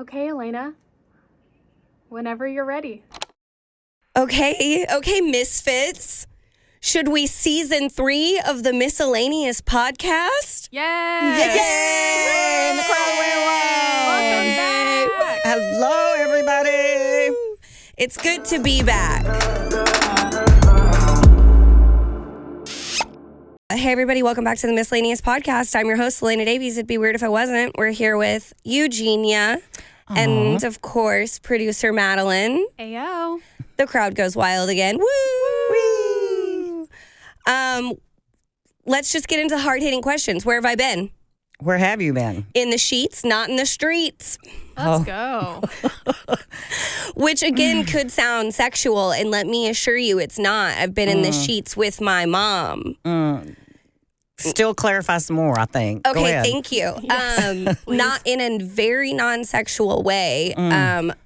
Okay, Elena. Whenever you're ready. Okay, Misfits. Should we season 3 of the MiscELENAeous podcast? Yes! Yay! And the crowd went wild. Welcome back! Hello, everybody. It's good to be back. Hey, everybody. Welcome back to the MiscELENAeous podcast. I'm your host, Elena Davies. It'd be weird if I wasn't. We're here with Eugenia and, of course, producer Madelyn. Ayo. The crowd goes wild again. Woo! Let's just get into hard-hitting questions. Where have I been? Where have you been? In the sheets, not in the streets. Let's go. Which, again, could sound sexual, and let me assure you it's not. I've been in the sheets with my mom. Still clarify some more, I think. Go Okay, ahead. thank you. Yes, Not in a very non-sexual way.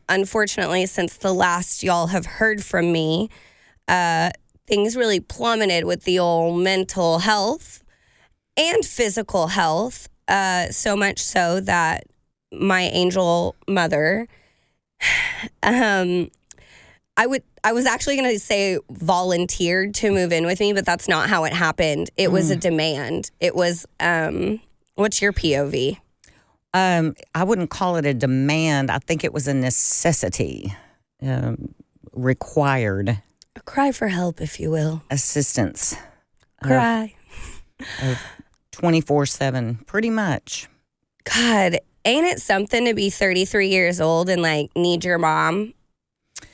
Unfortunately, since the last y'all have heard from me, things really plummeted with the old mental health and physical health. So much so that my angel mother, I was actually going to say volunteered to move in with me, but that's not how it happened. It was a demand. It was, what's your POV? I wouldn't call it a demand. I think it was a necessity, required A cry for help, if you will. assistance. Cry. 24/7, pretty much. God, ain't it something to be 33 years old and need your mom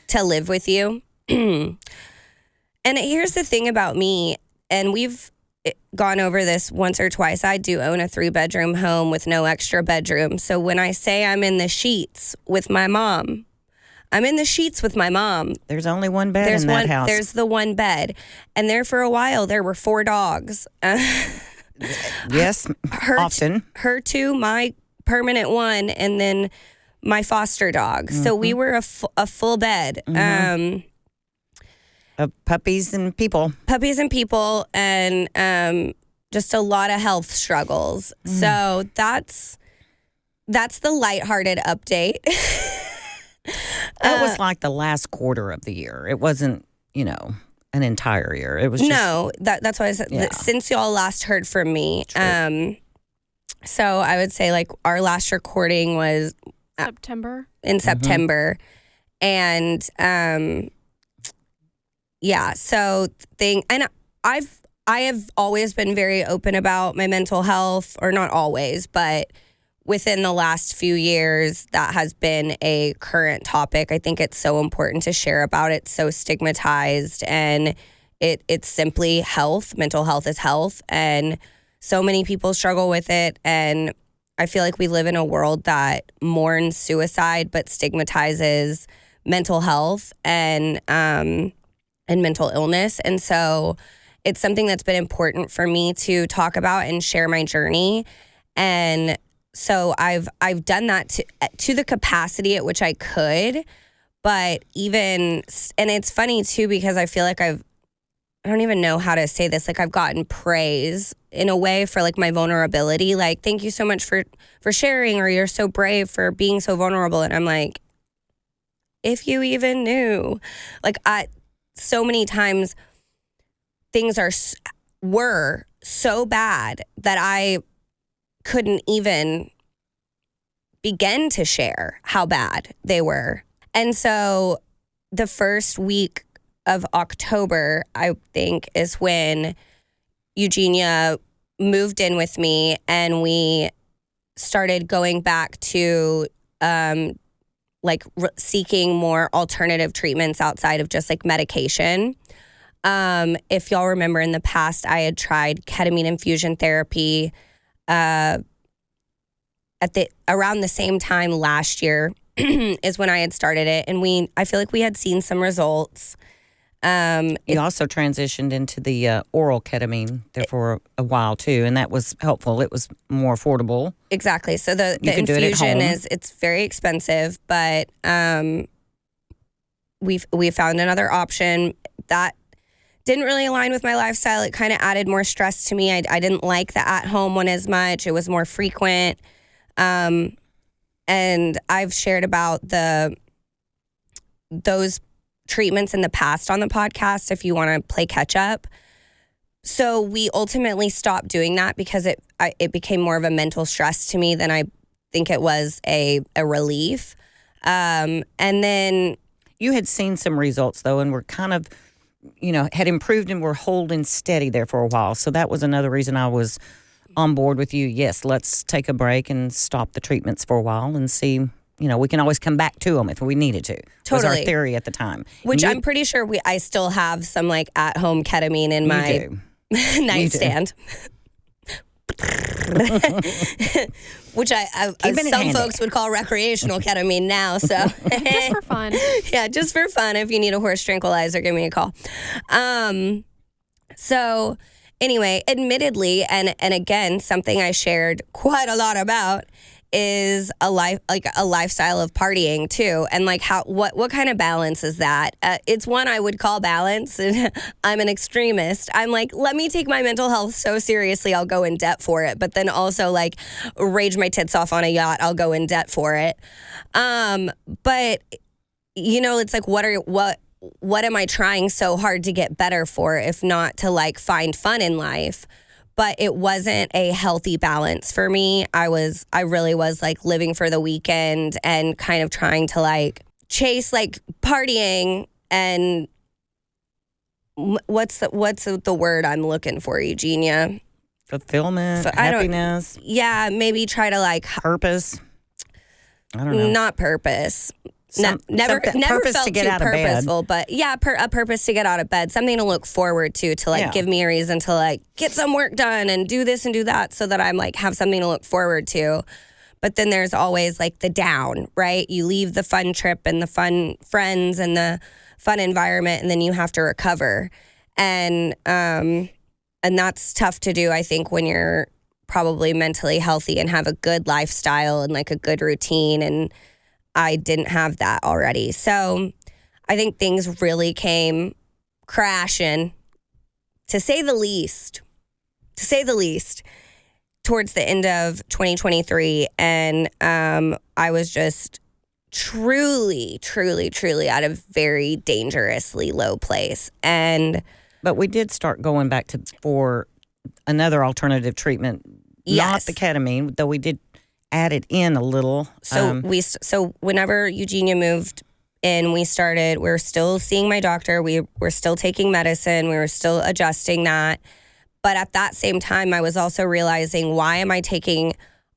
to live with you? And here's the thing about me, and we've gone over this once or twice. I do own a 3-bedroom home with no extra bedroom. So when I say I'm in the sheets with my mom, I'm in the sheets with my mom. There's only one bed in that house. There's the one bed. And there for a while, there were 4 dogs. Yes, often. Her 2, my permanent 1, and then my foster dog. So we were a full bed. Puppies and people. Puppies and people, and just a lot of health struggles. So that's the lighthearted update. That was like the last quarter of the year. It wasn't, an entire year. It was just... No, that's why I said Yeah. since y'all last heard from me. So I would say our last recording was September. in September, and and I have always been very open about my mental health, or not always, but within the last few years, that has been a current topic. I think it's so important to share about it. It's so stigmatized, and it's simply health. Mental health is health, and so many people struggle with it. And I feel like we live in a world that mourns suicide but stigmatizes mental health and mental illness. And so it's something that's been important for me to talk about and share my journey. And so I've done that to the capacity at which I could. But and it's funny too, because I feel like I don't even know how to say this. I've gotten praise in a way for my vulnerability. Thank you so much for sharing, or you're so brave for being so vulnerable. And I'm like, if you even knew, so many times things were so bad that I couldn't even begin to share how bad they were. And so the first week of October, I think, is when Eugenia moved in with me, and we started going back to seeking more alternative treatments outside of just medication. If y'all remember, in the past, I had tried ketamine infusion therapy around the same time last year is when I had started it, and I feel like we had seen some results. You also transitioned into the oral ketamine there for a while too, and that was helpful. It was more affordable. Exactly. So the infusion it's very expensive, but we found another option that didn't really align with my lifestyle. It kind of added more stress to me. I didn't like the at-home one as much. It was more frequent. And and I've shared about those treatments in the past on the podcast if you want to play catch up. So we ultimately stopped doing that because it became more of a mental stress to me than I think it was a relief. And then you had seen some results though, and were kind of, had improved and were holding steady there for a while. So that was another reason I was on board with you. Yes, let's take a break and stop the treatments for a while and see. We can always come back to them if we needed to. Totally. Was our theory at the time. Which I'm pretty sure I still have some like at-home ketamine in my nightstand. Which some folks would call recreational ketamine now. So just for fun. Yeah, just for fun. If you need a horse tranquilizer, give me a call. So anyway, admittedly, and again, something I shared quite a lot about is a lifestyle of partying too, and like what kind of balance is that? It's one I would call balance, and I'm an extremist. I'm like, let me take my mental health so seriously, I'll go in debt for it. But then also like rage my tits off on a yacht, I'll go in debt for it. But it's like what am I trying so hard to get better for, if not to like find fun in life? But it wasn't a healthy balance for me. I really was like living for the weekend and kind of trying to like chase like partying and what's the word I'm looking for, Eugenia? Fulfillment, happiness. Yeah, maybe try to like purpose. I don't know. Not purpose. Never purpose felt to get too out of purposeful, bed. But yeah, a purpose to get out of bed, something to look forward to like give me a reason to like get some work done and do this and do that, so that I'm like have something to look forward to. But then there's always like the down, right? You leave the fun trip and the fun friends and the fun environment, and then you have to recover, and that's tough to do, I think, when you're probably mentally healthy and have a good lifestyle and like a good routine, and I didn't have that already. So I think things really came crashing, to say the least, towards the end of 2023. And I was just truly, truly, truly at a very dangerously low place. But we did start going back for another alternative treatment. Yes. Not the ketamine, though we did add it in a little. So whenever Eugenia moved in, we were still seeing my doctor. We were still taking medicine. We were still adjusting that. But at that same time, I was also realizing, why am I taking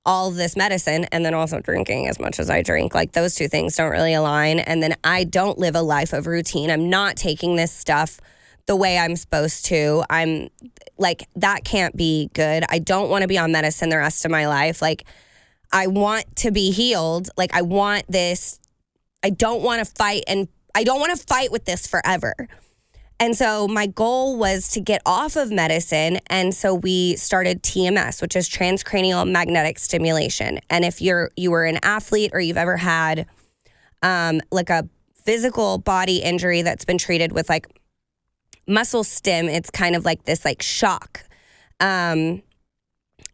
all this medicine and then also drinking as much as I drink? Like, those two things don't really align. And then I don't live a life of routine. I'm not taking this stuff the way I'm supposed to. I'm like, that can't be good. I don't want to be on medicine the rest of my life. Like, I want to be healed. Like, I want this. I don't want to fight, and I don't want to fight with this forever. And so my goal was to get off of medicine. And so we started TMS, which is transcranial magnetic stimulation. And if you were an athlete, or you've ever had like a physical body injury that's been treated with like muscle stim, it's kind of like this like shock.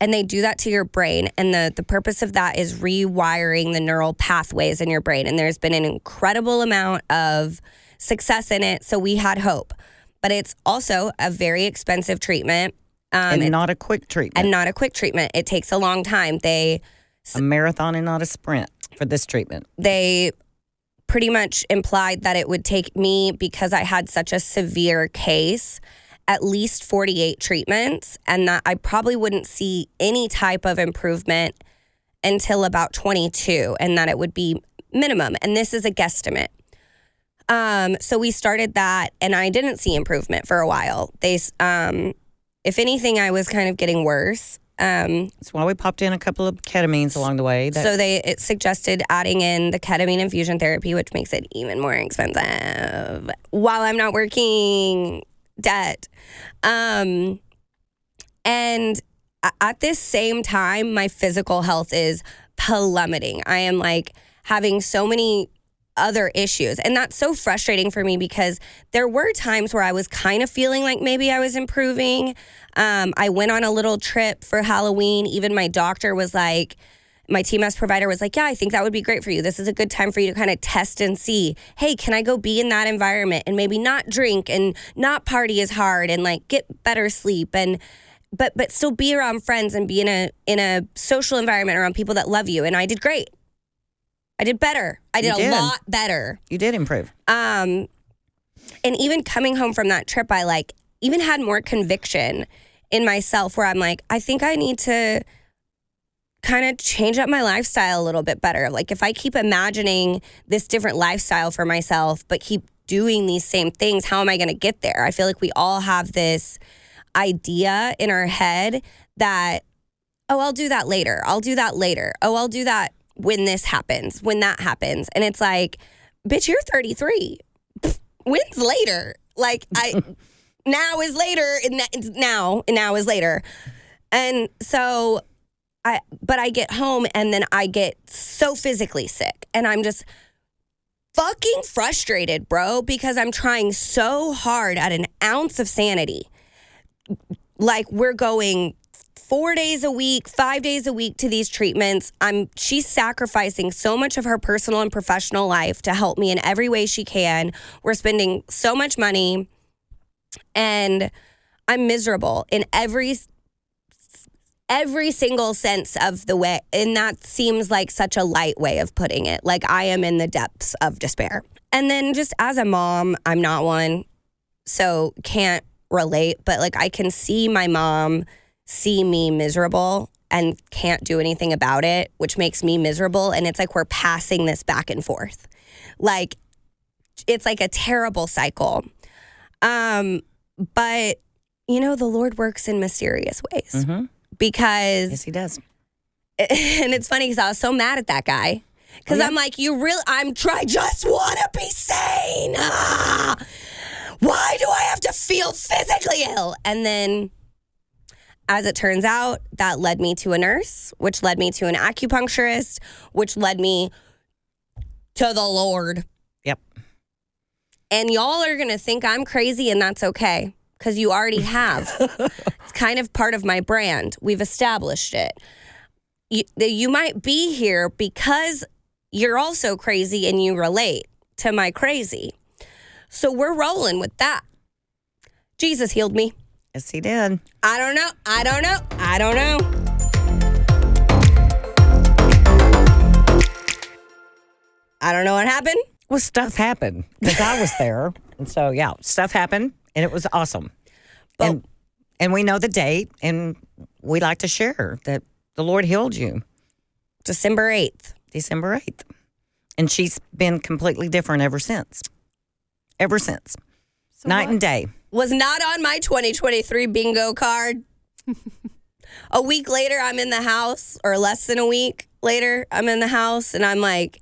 And they do that to your brain. And the purpose of that is rewiring the neural pathways in your brain. And there's been an incredible amount of success in it. So we had hope. But it's also a very expensive treatment. And not a quick treatment. It takes a long time. A marathon and not a sprint for this treatment. They pretty much implied that it would take me, because I had such a severe case, at least 48 treatments, and that I probably wouldn't see any type of improvement until about 22, and that it would be minimum. And this is a guesstimate. So we started that, and I didn't see improvement for a while. If anything, I was kind of getting worse. That's why we popped in a couple of ketamines along the way. So it suggested adding in the ketamine infusion therapy, which makes it even more expensive while I'm not working. Debt. And at this same time, my physical health is plummeting. I am like having so many other issues. And that's so frustrating for me, because there were times where I was kind of feeling like maybe I was improving. I went on a little trip for Halloween. Even my doctor was like, my TMS provider was like, yeah, I think that would be great for you. This is a good time for you to kind of test and see, hey, can I go be in that environment and maybe not drink and not party as hard and like get better sleep and but still be around friends and be in a social environment around people that love you. And I did great. I did better. I did a lot better. You did improve. And even coming home from that trip, I like even had more conviction in myself where I'm like, I think I need to kind of change up my lifestyle a little bit better. Like if I keep imagining this different lifestyle for myself, but keep doing these same things, how am I going to get there? I feel like we all have this idea in our head that, oh, I'll do that later. I'll do that later. Oh, I'll do that when this happens, when that happens. And it's like, bitch, you're 33. When's later? Like now is later and now is later. And so I get home and then I get so physically sick and I'm just fucking frustrated, bro, because I'm trying so hard at an ounce of sanity. Like we're going 4 days a week, 5 days a week to these treatments. She's sacrificing so much of her personal and professional life to help me in every way she can. We're spending so much money and I'm miserable in every single sense of the way. And that seems like such a light way of putting it. Like I am in the depths of despair. And then just as a mom, I'm not one, so can't relate, but like I can see my mom see me miserable and can't do anything about it, which makes me miserable. And it's like we're passing this back and forth. Like it's like a terrible cycle. But you know, the Lord works in mysterious ways. Mm-hmm. Because yes, he does. And it's funny because I was so mad at that guy because I'm like, I just want to be sane. Why do I have to feel physically ill? And then, as it turns out, that led me to a nurse, which led me to an acupuncturist, which led me to the Lord. Yep. And y'all are gonna think I'm crazy, and that's okay. Because you already have. It's kind of part of my brand. We've established it. You might be here because you're also crazy and you relate to my crazy. So we're rolling with that. Jesus healed me. Yes, he did. I don't know. I don't know what happened. Well, stuff happened because I was there. And so, yeah, stuff happened. And it was awesome. But, and we know the date, and we like to share that the Lord healed you. December 8th. December 8th. And she's been completely different ever since. Ever since. So Night and day. Was not on my 2023 bingo card. A week later, I'm in the house, or less than a week later, I'm in the house, and I'm like,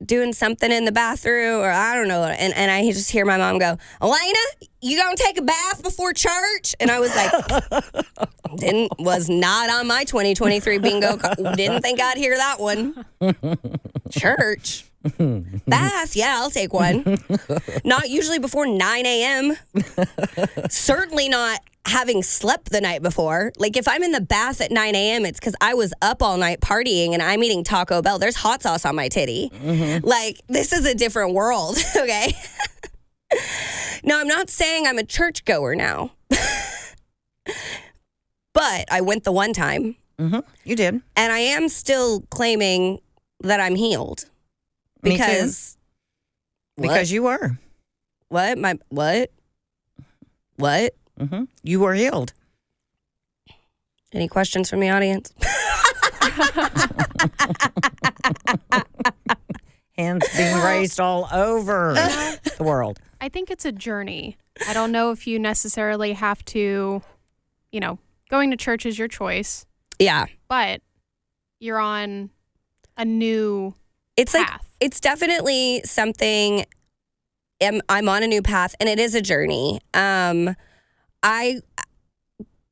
doing something in the bathroom or I don't know. And I just hear my mom go, Elena, you gonna take a bath before church? And I was like, was not on my 2023 bingo card. Didn't think I'd hear that one. Church. Bath, yeah, I'll take one. Not usually before 9 a.m. Certainly not having slept the night before. Like if I'm in the bath at 9 a.m., it's because I was up all night partying and I'm eating Taco Bell. There's hot sauce on my titty. Mm-hmm. Like this is a different world, okay? No, I'm not saying I'm a churchgoer now. But I went the one time. Mm-hmm. You did. And I am still claiming that I'm healed. Because Me too. Because you were. What? What? Mm-hmm. You were healed. Any questions from the audience? Hands being raised all over the world. I think it's a journey. I don't know if you necessarily have to, going to church is your choice. Yeah. But you're on a new path. Like, it's definitely something, I'm on a new path, and it is a journey. I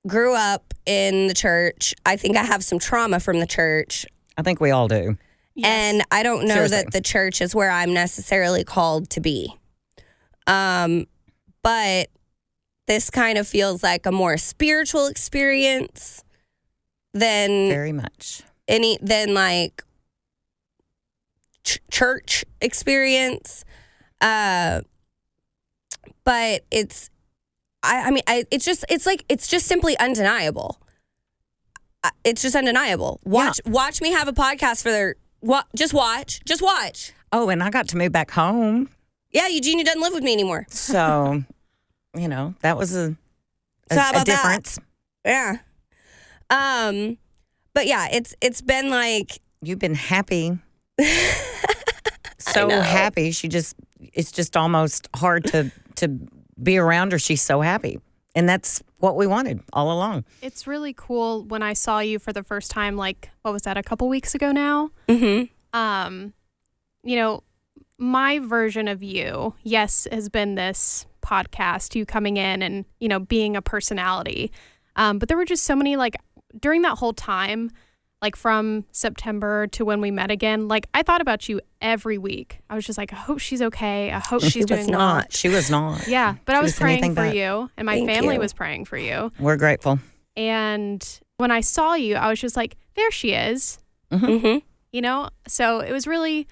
grew up in the church. I think I have some trauma from the church. I think we all do. Yes. And I don't know Seriously. that the church is where I'm necessarily called to be. But this kind of feels like a more spiritual experience than Very much. like church experience. But it's just simply undeniable. It's just undeniable. Watch me have a podcast for their just watch. Oh, and I got to move back home. Yeah, Eugenia doesn't live with me anymore. So, that was a how about difference. That? Yeah. But yeah, it's been like you've been happy. So happy. It's just almost hard to be around her. She's so happy. And that's what we wanted all along. It's really cool when I saw you for the first time, like, what was that, a couple weeks ago now? Mm-hmm. My version of you, yes, has been this podcast, you coming in and, being a personality. But there were just so many, like, during that whole time, like from September to when we met again, like I thought about you every week. I was just like, I hope she's okay. I hope she's doing well. She was not. Yeah, but I was praying for but you, and my family was praying for you. We're grateful. And when I saw you, I was just like, there she is. Mm-hmm. So it was really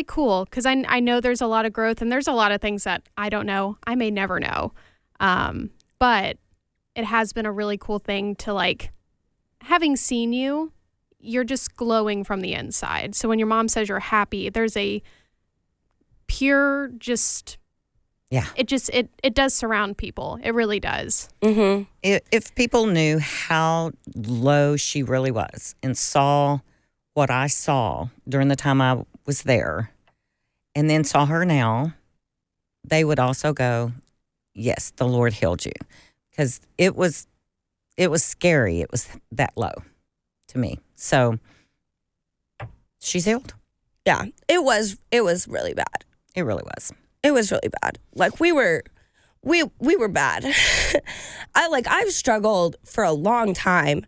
cool because I know there's a lot of growth and there's a lot of things that I don't know. I may never know. But it has been a really cool thing to like, having seen you, you're just glowing from the inside. So when your mom says you're happy, there's a pure it does surround people. It really does. Mm-hmm. If people knew how low she really was and saw what I saw during the time I was there and then saw her now, they would also go, yes, the Lord healed you. Because it was scary. It was that low to me. So she's healed. Yeah, it was really bad. It really was. It was really bad. Like we were bad. I've struggled for a long time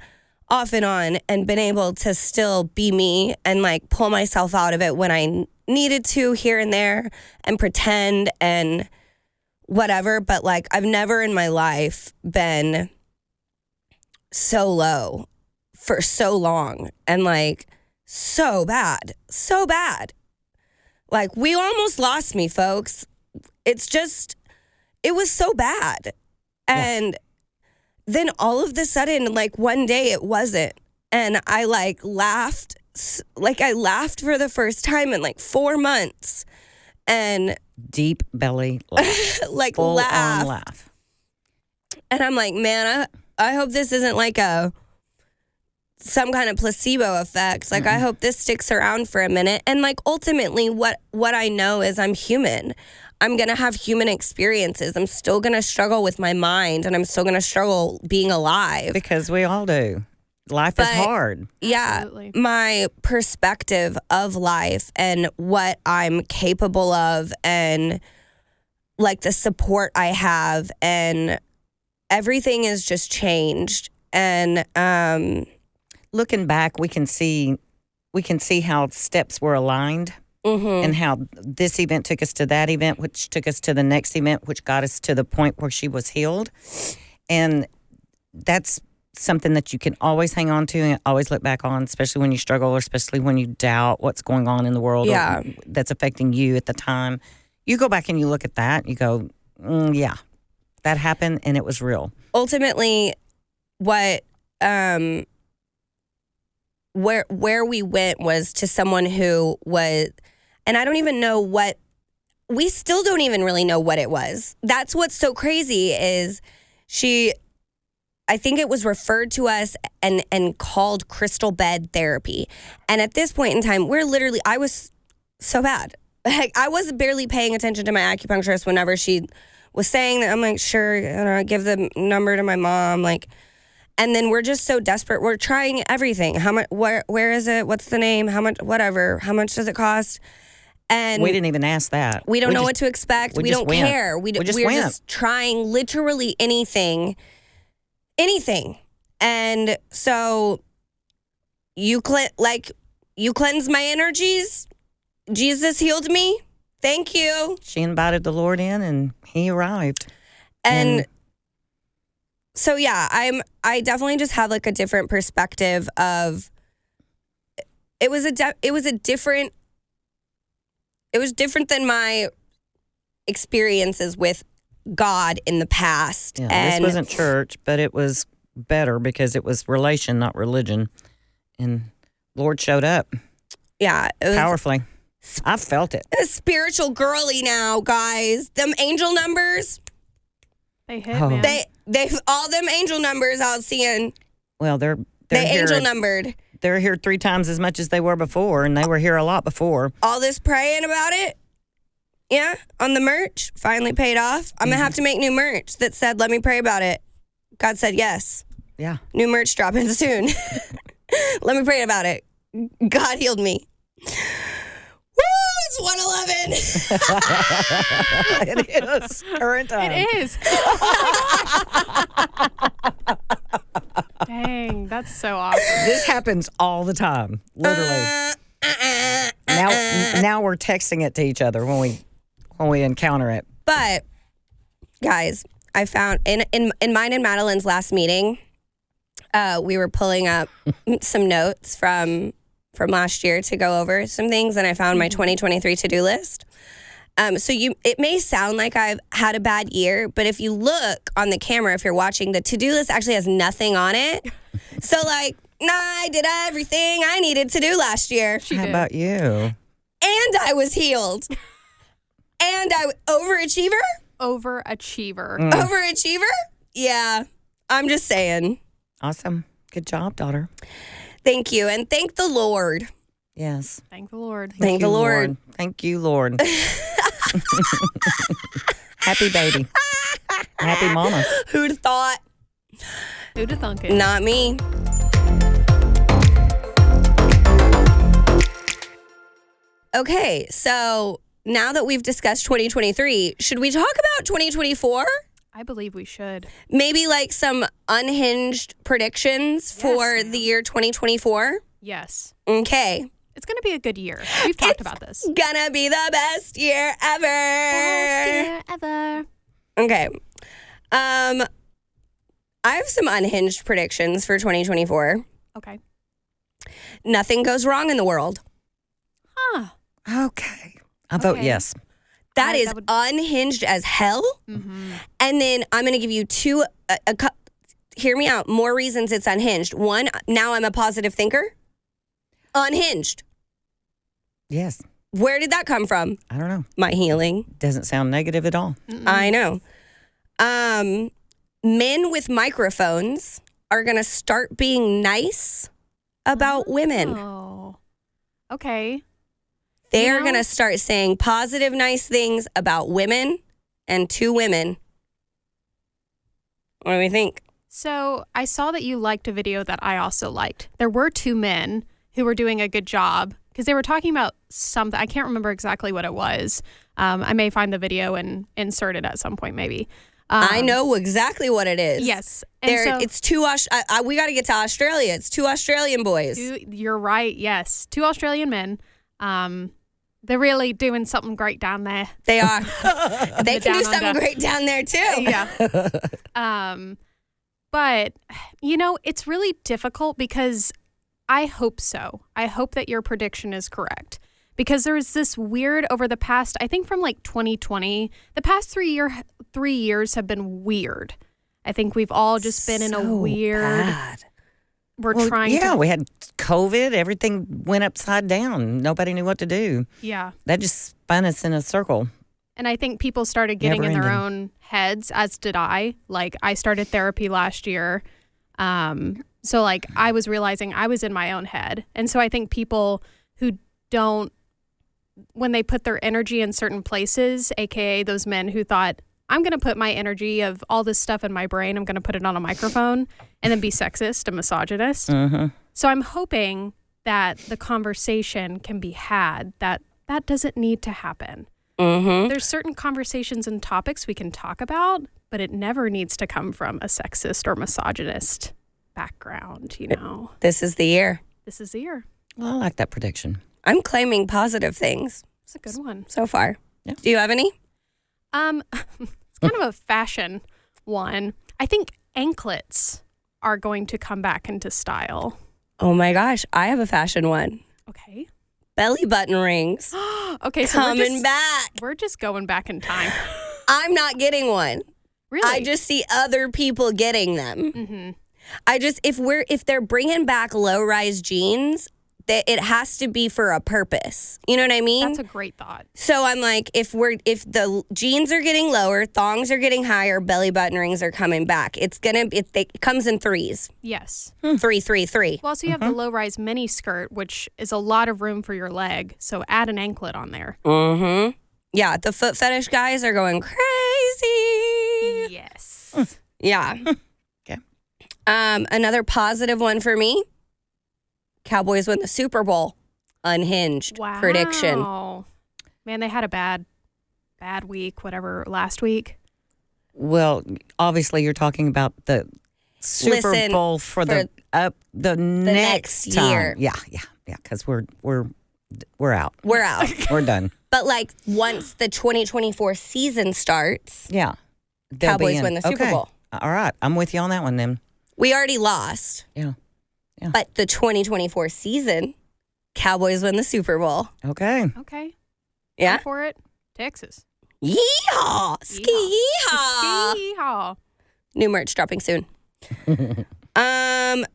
off and on and been able to still be me and like pull myself out of it when I needed to here and there and pretend and whatever. But like I've never in my life been so low for so long and like so bad. Like we almost lost me, folks. It was so bad. And then all of the sudden, like one day it wasn't. And I like laughed. Like I laughed for the first time in like 4 months. And deep belly laugh. Like full laugh. on laugh. And I'm like, man, I hope this isn't like some kind of placebo effect. Like, I hope this sticks around for a minute. And like, ultimately, what I know is I'm human. I'm going to have human experiences. I'm still going to struggle with my mind and I'm still going to struggle being alive. Because we all do. Life is hard. Yeah. Absolutely. My perspective of life and what I'm capable of and like the support I have and everything is just changed. And looking back, we can see how steps were aligned. Mm-hmm. And how this event took us to that event, which took us to the next event, which got us to the point where she was healed. And that's something that you can always hang on to and always look back on, especially when you struggle or especially when you doubt what's going on in the world or that's affecting you at the time. You go back and you look at that, you go, yeah, that happened and it was real. Ultimately, what where we went was to someone who was, and I don't even know what, we still don't even really know what it was. That's what's so crazy is I think it was referred to us and called crystal bed therapy. And at this point in time, I was so bad. Like I was barely paying attention to my acupuncturist whenever she was saying that. I'm like, sure, I give the number to my mom, like. And then we're just so desperate. We're trying everything. How much? Where is it? What's the name? How much? Whatever. How much does it cost? And we didn't even ask that. We don't know what to expect. We don't care. We're went. just trying literally anything. And so you cleanse my energies. Jesus healed me. Thank you. She invited the Lord in, and He arrived. And so, yeah, I definitely just have like a different perspective of it was different than my experiences with God in the past. Yeah, and this wasn't church, but it was better because it was relation, not religion. And Lord showed up yeah, it was powerfully. I felt it. a spiritual girly now, guys. Them angel numbers, They hit, Oh. man. they all them angel numbers I was seeing, Well, they're they here. angel numbered. They're here 3 times as much as they were before, and they were here a lot before. All this praying about it, yeah, on the merch finally paid off. I'm gonna have to make new merch that said, "Let me pray about it." God said yes. Yeah. New merch dropping soon. Let me pray about it. God healed me. Woo! It's 111. It is current time. It is. Dang, that's so awesome. This happens all the time, literally. Now we're texting it to each other when we encounter it. But guys, I found in mine and Madelyn's last meeting, we were pulling up some notes from last year to go over some things, and I found my 2023 to-do list. So it may sound like I've had a bad year, but if you look on the camera, if you're watching, the to-do list actually has nothing on it. So like, I did everything I needed to do last year. How about you? And I was healed. And I overachiever? Overachiever. Overachiever? Yeah. I'm just saying. Awesome. Good job, daughter. Thank you. And thank the Lord. Yes. Thank the Lord. Thank the you, Lord. Thank you, Lord. Happy baby. Happy mama. Who'd have thought? Who'd have thunk it? Not me. Okay, so now that we've discussed 2023, should we talk about 2024? I believe we should. Maybe like some unhinged predictions for ma'am. the year 2024? Yes. Okay. It's going to be a good year. We've talked about this. Gonna be the best year ever. Best year ever. Okay. I have some unhinged predictions for 2024. Okay. Nothing goes wrong in the world. Huh. Okay. I vote Okay. yes. That is that would- unhinged as hell. Mm-hmm. And then I'm going to give you two, hear me out, more reasons it's unhinged. One, now I'm a positive thinker. Unhinged. Yes. Where did that come from? I don't know. My healing. Doesn't sound negative at all. I know. Men with microphones are going to start being nice about women. Oh. Okay. They're You know- going to start saying positive, nice things about women and to women. What do we think? So I saw that you liked a video that I also liked. There were 2 men who were doing a good job because they were talking about something. I can't remember exactly what it was. I may find the video and insert it at some point, maybe. I know exactly what it is. Yes. And There, so, it's two. We got to get to Australia. It's 2 Australian boys. you're right. Yes. 2 Australian men. They're really doing something great down there. They are. They The can do down something under. great down there too. Yeah. But, it's really difficult because I hope so. I hope that your prediction is correct. Because there was this weird over the past, I think from like 2020, the past 3 years have been weird. I think we've all just been in a So weird, bad. we're Well, trying yeah, to, we had COVID. Everything went upside down. Nobody knew what to do. yeah. That just spun us in a circle. And I think people started getting in Never their ending. own heads, as did I. Like, I started therapy last year. So, like, I was realizing I was in my own head. And so I think people who don't, when they put their energy in certain places, AKA those men who thought, I'm going to put my energy of all this stuff in my brain, I'm going to put it on a microphone and then be sexist and misogynist. Mm-hmm. So I'm hoping that the conversation can be had, that doesn't need to happen. Mm-hmm. There's certain conversations and topics we can talk about, but it never needs to come from a sexist or misogynist background, This is the year. This is the year. Well, I like that prediction. I'm claiming positive things It's a good one. so far. Yeah. Do you have any? It's kind of a fashion one. I think anklets are going to come back into style. Oh my gosh, I have a fashion one. Okay. Belly button rings. Okay, so coming back. We're just going back in time. I'm not getting one. Really? I just see other people getting them. Mm-hmm. If they're bringing back low-rise jeans, that it has to be for a purpose. You know what I mean? That's a great thought. So I'm like, if the jeans are getting lower, thongs are getting higher, belly button rings are coming back. It comes in threes. Yes. 3, 3, 3. Well, also you have the low-rise mini skirt, which is a lot of room for your leg. So add an anklet on there. Mm-hmm. Yeah, the foot fetish guys are going crazy. Yes. Yeah. Okay. Another positive one for me. Cowboys win the Super Bowl. Unhinged prediction. Man, they had a bad week, whatever, last week. Well, obviously you're talking about the Super Bowl for the next year. Yeah, because we're out. We're out. We're done. But like once the 2024 season starts, Yeah. Cowboys win the Super Bowl. All right. I'm with you on that one then. We already lost. Yeah. But the 2024 season, Cowboys win the Super Bowl. Okay. Okay. Yeah. Go for it. Texas. Yeehaw! Ski yeehaw! Ski yeehaw. New merch dropping soon.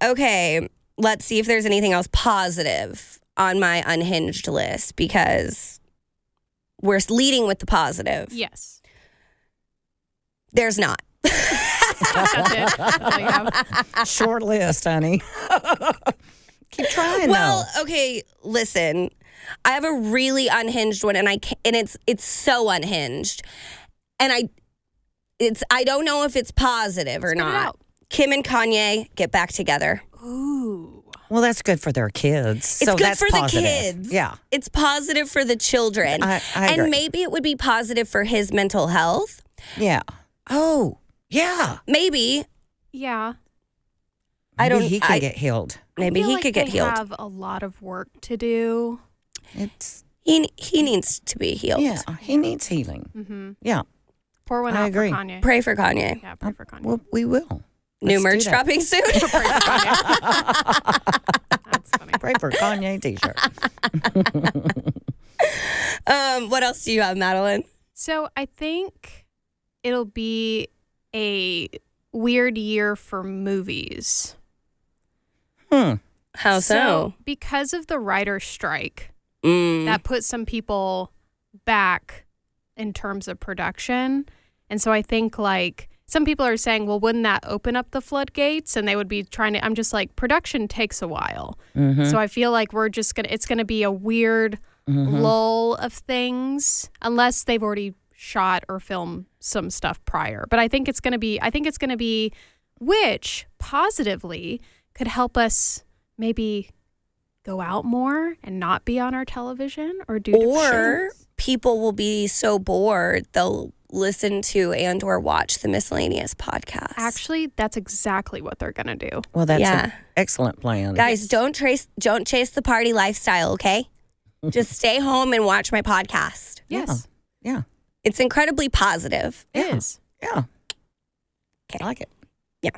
Okay. Let's see if there's anything else positive on my unhinged list because we're leading with the positive. Yes. There's not. That's it. That's all you have. Short list, honey. Keep trying. Well, okay, listen. I have a really unhinged one, and it's so unhinged, and I don't know if it's positive or Spit it not. out. Kim and Kanye get back together. Ooh. Well, that's good for their kids. It's so good that's for positive. the kids. Yeah. It's positive for the children. I and agree. maybe it would be positive for his mental health. Yeah. Oh, yeah. Maybe. Yeah. Maybe he could get healed. Maybe he could get healed. They have a lot of work to do. He needs to be healed. Yeah, he needs healing. Mm-hmm. Yeah. Pour one I out agree. for Kanye. Pray for Kanye. Yeah, pray for Kanye. Well, we will. New Let's merch do that. dropping soon. Pray for Kanye. That's funny. Pray for Kanye t-shirt. What else do you have, Madelyn? So I think it'll be a weird year for movies. How so? Because of the writer's strike, Mm. that put some people back in terms of production. And so I think like some people are saying, well, wouldn't that open up the floodgates? And they would be trying to, I'm just like, production takes a while. Mm-hmm. So I feel like it's going to be a weird lull of things unless they've already shot or filmed some stuff prior. But I think it's going to be, which positively could help us maybe go out more and not be on our television or do different Or shows. people will be so bored they'll listen to and or watch the MiscELENAeous podcast. Actually, that's exactly what they're going to do. Well, that's Yeah. an excellent plan. Guys, don't chase the party lifestyle, okay? Just stay home and watch my podcast. Yes, Yeah. It's incredibly positive. it is. Yeah. Okay. I like it. Yeah.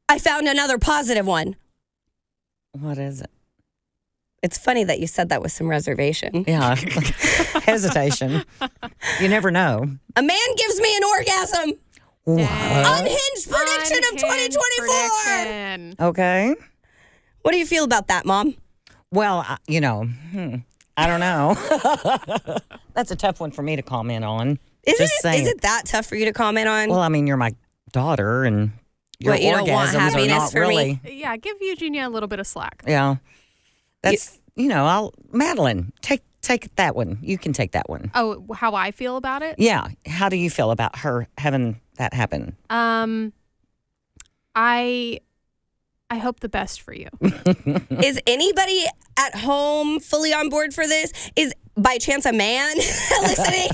I found another positive one. What is it? It's funny that you said that with some reservation. Yeah. Hesitation. You never know. A man gives me an orgasm. Dang. Unhinged prediction of Unhinged 2024. prediction. Okay. What do you feel about that, Mom? Well, I don't know. That's a tough one for me to comment on. Is Saying. it that tough for you to comment on? Well, I mean, you're my daughter, and your What, you don't want orgasms are happiness not for me? really. Yeah, give Eugenia a little bit of slack. Yeah. That's Madelyn, take that one. You can take that one. Oh, how I feel about it? Yeah. How do you feel about her having that happen? I hope the best for you. Is anybody at home fully on board for this? Is by chance a man listening?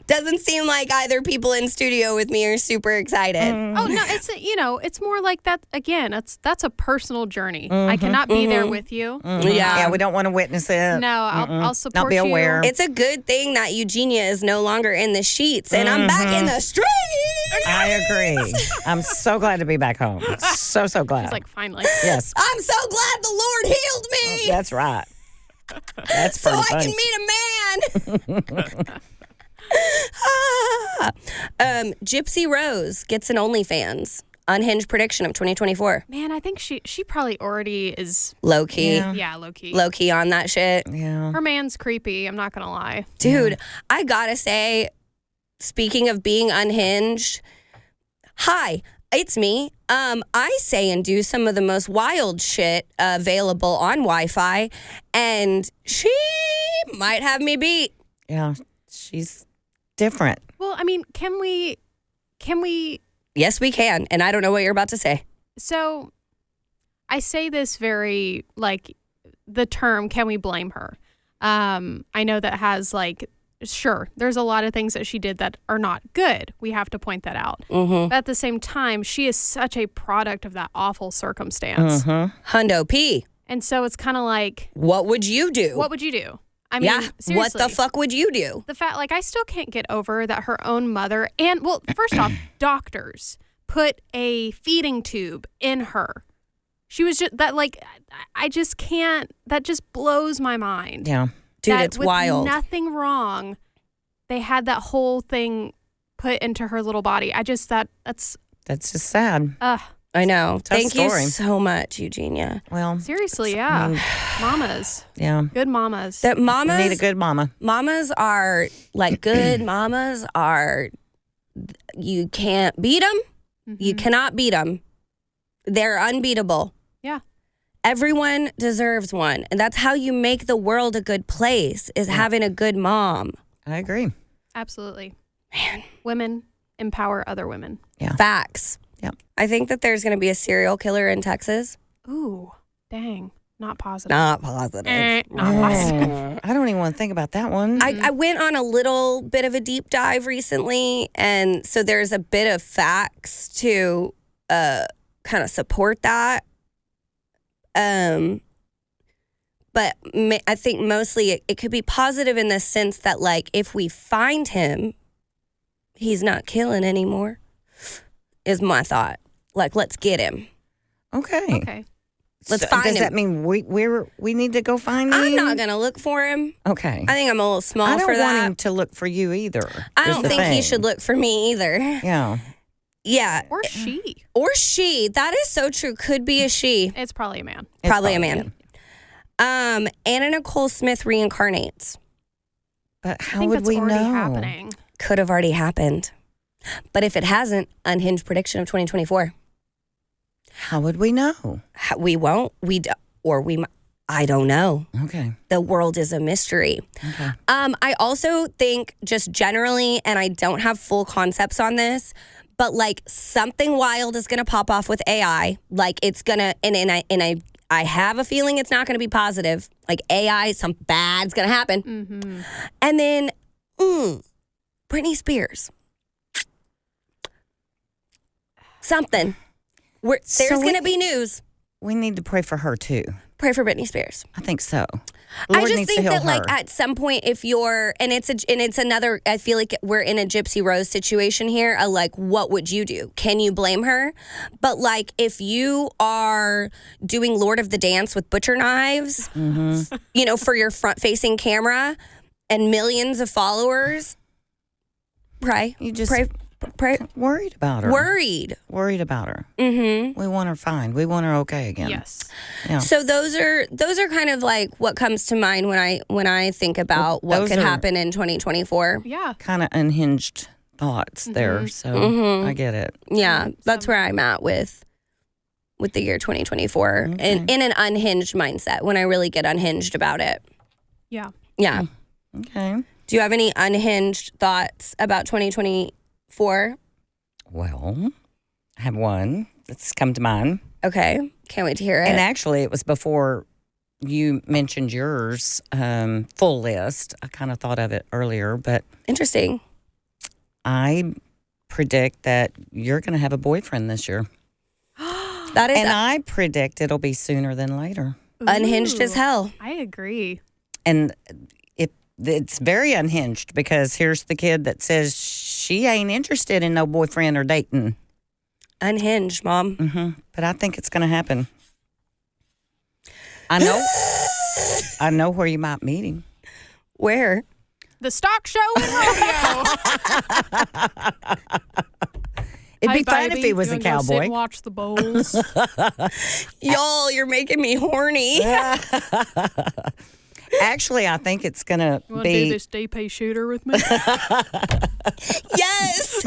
Doesn't seem like either people in studio with me are super excited. Oh no, it's more like that again. That's a personal journey. I cannot be there with you. Yeah. We don't want to witness it. No, I'll support Not be you. aware. It's a good thing that Eugenia is no longer in the sheets and I'm back in the streets. I agree. I'm so glad to be back home. So glad. He's like, finally. Yes. I'm so glad the Lord healed me. That's right. That's so pretty I funny. can meet a man. Gypsy Rose gets an OnlyFans. Unhinged prediction of 2024. Man, I think she probably already is. Low key. Yeah, low key. Low key on that shit. Yeah. Her man's creepy. I'm not gonna lie. Dude, I gotta say, speaking of being unhinged, hi, it's me. I say and do some of the most wild shit available on Wi-Fi, and she might have me beat. Yeah. She's different. Well, I mean, can we? Yes, we can, and I don't know what you're about to say. So, I say this very like the term. Can we blame her? I know that has like. Sure, there's a lot of things that she did that are not good. We have to point that out. But at the same time, she is such a product of that awful circumstance. Hundo P. And so it's kind of like, What would you do? what would you do? I mean, seriously. What the fuck would you do? The fact, like, I still can't get over that her own mother and, well, first off, doctors put a feeding tube in her. She was just, that, like, I just can't, that just blows my mind. Yeah. Dude, That it's with wild. Nothing wrong. They had that whole thing put into her little body. I just that's That's just sad. I know. Tough Thank story. you so much, Eugenia. Well, seriously, yeah. Mamas, yeah. good mamas. That We need a good mama. mamas are like good mamas are. You can't beat them. You cannot beat them. They're unbeatable. Yeah. Everyone deserves one, and that's how you make the world a good place. Is having a good mom. I agree. Absolutely. Man, Women empower other women. Yeah. facts. Yep. I think that there's going to be a serial killer in Texas. Ooh, dang. Not positive. Not positive. Not positive. I don't even want to think about that one. I went on a little bit of a deep dive recently, and so there's a bit of facts to kind of support that. But I think mostly it could be positive in the sense that, like, if we find him, he's not killing anymore, is my thought. Like, let's get him. Okay. Okay. Let's find Does him. that mean we need to go find him? I'm not going to look for him. Okay. I think I'm a little small I don't for want that. him to look for you either. I is don't the think he thing. should look for me either. Yeah. Yeah. Or she. Or she. That is so true. Could be a she. It's probably a man. It's Probably a man. Anna Nicole Smith reincarnates. But I how think would that's we already know? happening. Could have already happened. But if it hasn't, unhinged prediction of 2024. How would we know? We won't. I don't know. Okay. The world is a mystery. Okay. I also think just generally, and I don't have full concepts on this, but like something wild is going to pop off with AI. Like it's going to, and I have a feeling it's not going to be positive. Like AI, some bad's going to happen. Mm-hmm. And then, Britney Spears. Something. There's So going to be news. We need to pray for her too. Pray for Britney Spears. I think so. The I Lord just needs to think heal that, like, her. at some point, if you're, and it's another, I feel like we're in a Gypsy Rose situation here. Like, what would you do? Can you blame her? But like, if you are doing Lord of the Dance with butcher knives, for your front-facing camera and millions of followers, pray. You just Pray. worried about her. Worried about her. Mm-hmm. We want her fine. We want her okay again. Yes. Yeah. So those are kind of like what comes to mind when I think about what those could are- happen in 2024. Yeah. Kind of unhinged thoughts there. So I get it. Yeah, that's where I'm at with the year 2024 and in an unhinged mindset when I really get unhinged about it. Yeah. Yeah. Okay. Do you have any unhinged thoughts about 2024? Well, I have one that's come to mind. Okay. Can't wait to hear it. And actually, it was before you mentioned yours full list. I kind of thought of it earlier, but Interesting. I predict that you're going to have a boyfriend this year. That is And I predict it'll be sooner than later. unhinged as Ooh, hell. I agree. And it's very unhinged because here's the kid that says she ain't interested in no boyfriend or dating. Unhinged, Mom. But I think it's going to happen. I know where you might meet him. Where? The stock show in rodeo. It'd be Hey, fun if baby, he was you a wanna go sit cowboy. and watch the bulls. Y'all, you're making me horny. Actually, I think it's going to You want to do be. this DP shooter with me? Yes.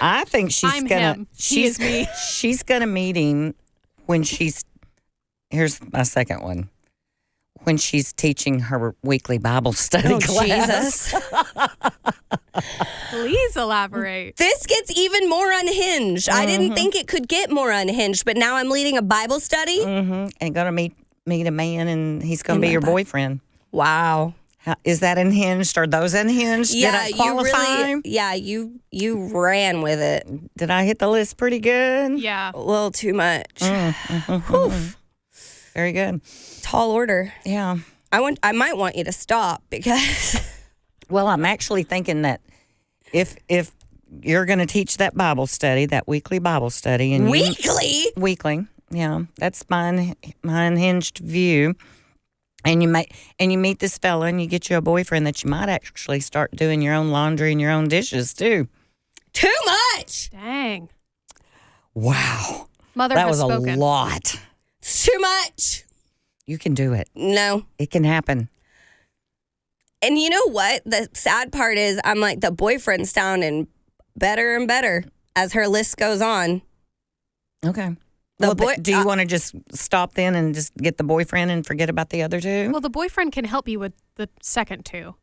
I think she's I'm gonna. him. He is me. She's gonna meet him when she's. Here's my second one. When she's teaching her weekly Bible study class. Jesus. Please elaborate. This gets even more unhinged. I didn't think it could get more unhinged, but now I'm leading a Bible study. And gonna meet a man, and he's gonna be your boyfriend. Wow. Is that unhinged? Are those unhinged? Yeah, Did I qualify? you ran with it Did I hit the list pretty good? Yeah. a little too much. Very good. Tall order. Yeah. I might want you to stop because Well, I'm actually thinking that if you're going to teach that Bible study, that weekly Bible study, and weekly. yeah, that's my unhinged view. And you meet this fella, and you get you a boyfriend that you might actually start doing your own laundry and your own dishes too. Too much. Dang. Wow, Mother that has was spoken. a lot. It's too much. You can do it. No. It can happen. And you know what? The sad part is I'm like, the boyfriend's sounding better and better as her list goes on. Okay. The Well, boy- do you want to just stop then and just get the boyfriend and forget about the other two? Well, the boyfriend can help you with the second two.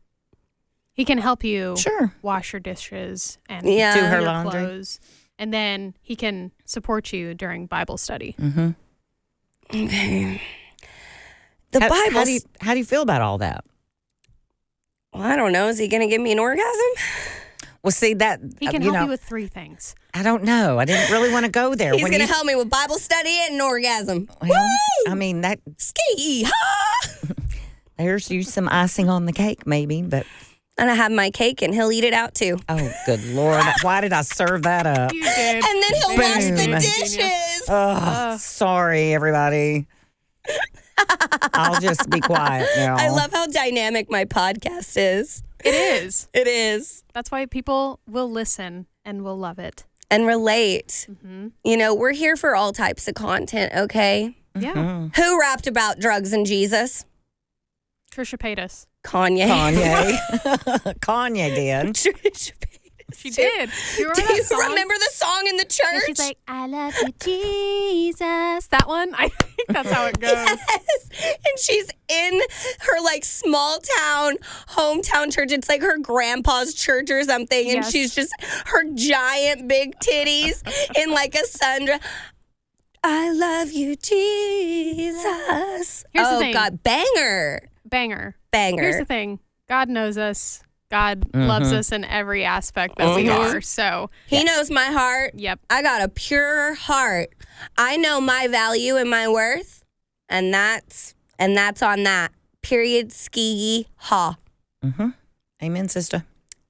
He can help you Sure. wash your dishes and Yeah. Do do her your laundry. clothes. And then he can support you during Bible study. Okay. The How Bible. do you feel about all that? Well, I don't know. Is he going to give me an orgasm? Well, see that He can you help know, you with three things. I don't know. I didn't really want to go there. He's When going to you- help me with Bible study and an orgasm. Well, Woo! I mean that. Ski. Ha! There's you some icing on the cake, maybe, but And I have my cake and he'll eat it out too. oh, good Lord, why did I serve that up? You did. And then he'll wash the Boom. dishes. Oh, sorry, everybody. I'll just be quiet now. I love how dynamic my podcast is. It is. It is. That's why people will listen and will love it. And relate. You know, we're here for all types of content, okay? Yeah. Who rapped about drugs and Jesus? Trisha paid us. Kanye. Kanye. Kanye did. Trisha Paytas. She did. You remember Do that you song? remember the song in the church? And she's like, I love you, Jesus. That one? I think that's how it goes. Yes. And she's in her like small town, hometown church. It's like her grandpa's church or something. And Yes. she's just her giant big titties in like a sundress. I love you, Jesus. Here's the oh, thing. God. Banger. Banger. Banger. Here's the thing. God knows us. God loves us in every aspect that we are. So, He knows my heart. yep. I got a pure heart. I know my value and my worth. And that's on that. Period. Ski ha. Amen, sister.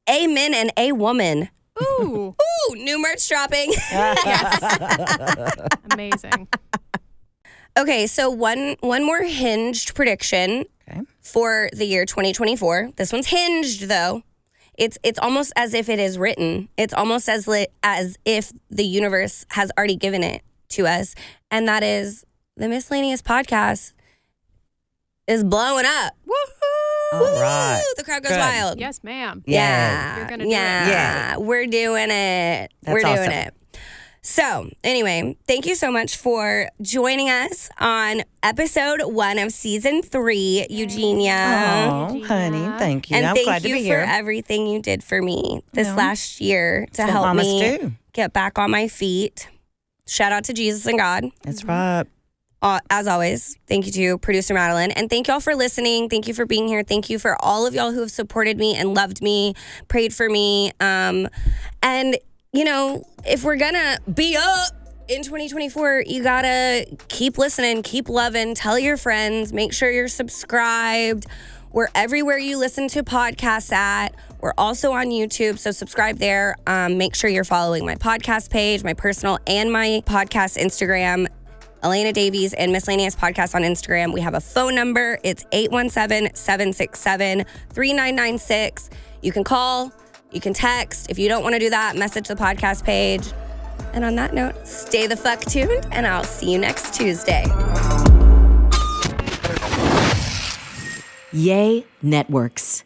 Amen and a woman. Ooh. Ooh, new merch dropping. Amazing. Okay, so one more hinged prediction Okay. for the year 2024. This one's hinged though. It's almost as if it is written. It's almost as if the universe has already given it to us, and that is the MiscELENaeous podcast is blowing up. Woohoo. All right. Woo, the crowd goes Good. wild. Yes, ma'am. Yeah. You're gonna do it. yeah. We're doing it. That's We're doing awesome. it. So, anyway, thank you so much for joining us on episode 1 of season 3, Eugenia. Oh, honey, thank you. And I'm thank glad to you be for here. everything you did for me this No. last year to what help mamas me do. get back on my feet. Shout out to Jesus and God. That's right. As always, thank you to producer Madelyn. And thank y'all for listening. Thank you for being here. Thank you for all of y'all who have supported me and loved me, prayed for me. And, you know, if we're going to be up in 2024, you got to keep listening, keep loving, tell your friends, make sure you're subscribed. We're everywhere you listen to podcasts at. We're also on YouTube, so subscribe there. Make sure you're following my podcast page, my personal and my podcast Instagram, Elena Davies and MiscELENAeous Podcast on Instagram. We have a phone number. It's 817-767-3996. You can call, you can text. If you don't want to do that, message the podcast page. And on that note, stay the fuck tuned, and I'll see you next Tuesday. Yay Networks.